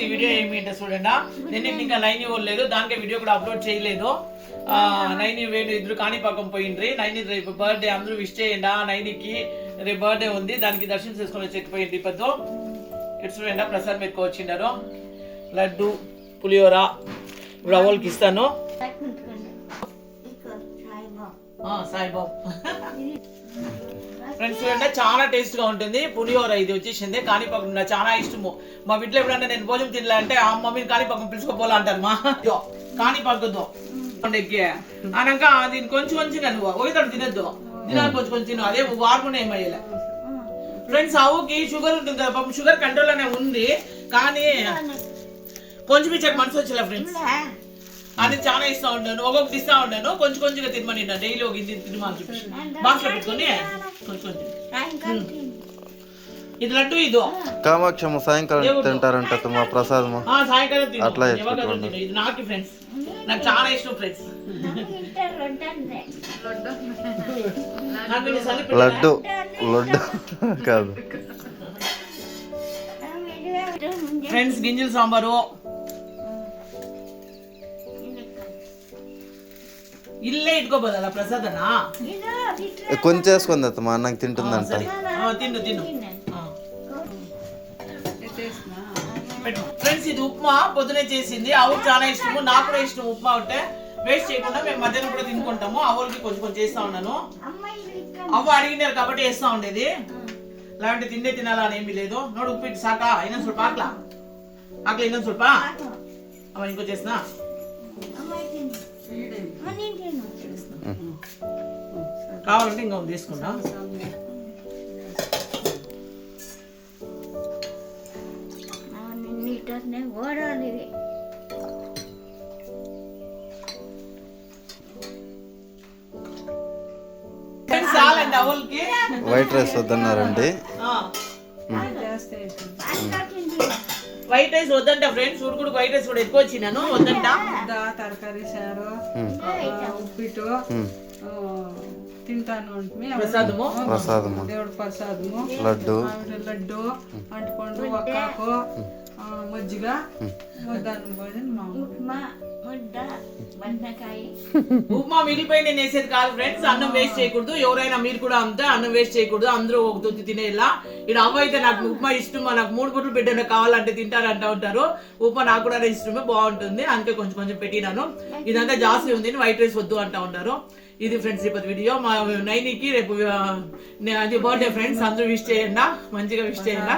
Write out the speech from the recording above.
ఈ వీడియో ఏమిటో చూడండి. నేను ఇంకా నైని పోలేదు, దానికి వీడియో కూడా అప్లోడ్ చేయలేదు. నైని వేడు ఇద్దరు కాణిపాకం పోయిండ్రి. నైని రేపు బర్త్డే, అందరూ విష్ చేయండి. నైనికి రేపు బర్త్డే ఉంది, దానికి దర్శనం చేసుకుని చెక్కిపోయింది. ఇప్పుడు ఇటు చూడండి, ప్రసాద్ మీకు వచ్చిండారు లడ్డు పులిహోర. ఇప్పుడు అవోళ్ళకి ఇస్తాను. సాయిబాబు ఫ్రెండ్స్ చూడండి, చాలా టేస్ట్ గా ఉంటుంది పులిహోర. ఇది వచ్చేసింది కాణిపాకం, నాకు చాలా ఇష్టము. మా ఇంట్లో ఎప్పుడన్నా నేను భోజనం తినలే అంటే ఆ మమ్మీని కాణిపాకం పిలుచుకోపోలా అంటారు. మా కాణిపాకంతో అనక దీన్ని కొంచెం కొంచెం నువ్వు ఒకసారి తినద్దు, తినాలి కొంచెం కొంచెం తిను. అదే వాడుకునే ఏమయ్యలే ఫ్రెండ్స్. ఆవుకి షుగర్ ఉంటుంది కదా, పాపం షుగర్ కంట్రోల్ అనే ఉంది, కానీ కొంచెం ఇచ్చాక మనసు వచ్చేలా ఫ్రెండ్స్. అది చాలా ఇస్తా ఉంటాను, ఒక్కొక్కటి ఇస్తా ఉంటాను. కొంచెం కొంచెంగా తినమని డైలీ ఒక ఇది తినమని చూపించి బాక్స్ లో పెట్టుకొని కొంచెం కొంచెం. ఇది లడ్డు ఇదో కామాక్షమ్మ సాయంకాలం తింటారంట మా ప్రసాదము. సాయంకాలం అట్లా ఇది నాకు ఫ్రెండ్స్, నాకు చాలా ఇష్టం ఫ్రెండ్స్. లడ్డు లడ్డు కాదు ఫ్రెండ్స్, గింజల సాంబారు. ఇల్లే ఇట్టుకోపోదా ప్రసాద్ అన్నా, కొంచెం వేసుకుంది మా అన్నకి తింటుందంట. తిన్ను తిన్ను ఫ్రెండ్స్. ఇది ఉప్మా పొద్దునే చేసింది. ఆవుకు చాలా ఇష్టము, నాకు కూడా ఇష్టం. ఉప్మా ఉంటే వేస్ట్ చేయకుండా మేము మధ్యాహ్నం కూడా తినుకుంటాము. ఆవులకి కొంచెం కొంచెం చేస్తా ఉన్నాను. అవ్వ అడిగినారు కాబట్టి వేస్తా ఉండేది, లేదంటే తిండే తినాలని ఏమీ లేదు. నోడు ఉప్పు ఇటు సాక అయినా చూడ ఆకలా ఆకలి అయినా చూడపా అమ్మ ఇంకో చేసినా కావాలంటే ఇంకా తీసుకున్నా. చాలండి అవల్కి. వైట్ రైస్ వద్దన్నారండి. వైట్ రైస్ వద్దంట ఫ్రెండ్స్. ఉడుకుడు వైట్ రైస్ కూడా ఎక్కువ వచ్చినాను, వద్దంట. తరకారీ సారు, ఉప్పిటు తింటాను. ప్రసాదము ప్రసాదము దేవుడు ప్రసాదము, లడ్డు లడ్డు అంటుకోండు, ఒక్కాకు, మజ్జిగ, ఉప్మా మిగిలిపోయి నేను వేసేది కాదు ఫ్రెండ్స్. అన్నం వేస్ట్ చేయకూడదు, ఎవరైనా మీరు కూడా అంతే అన్నం వేస్ట్ చేయకూడదు. అందరూ ఒక తొత్తి తినేలా. ఇక్కడ అవ్వ అయితే నాకు ఉప్మా ఇష్టం, నాకు 3 పూటలు బిడ్డలు కావాలంటే తింటారంటా ఉంటారు. ఉప్మా నాకు కూడా ఇష్టమే, బాగుంటుంది, అందుకే కొంచెం కొంచెం పెట్టినాను. ఇదంతా జాస్తి ఉంది, వైట్ రైస్ వద్దు అంటా ఉంటారు. ఇది ఫ్రెండ్స్ రేపు వీడియో. మా నైనికి రేపు అది బర్త్డే ఫ్రెండ్స్, అందరూ విష్ చేయండి, మంచిగా విష్ చేయండి.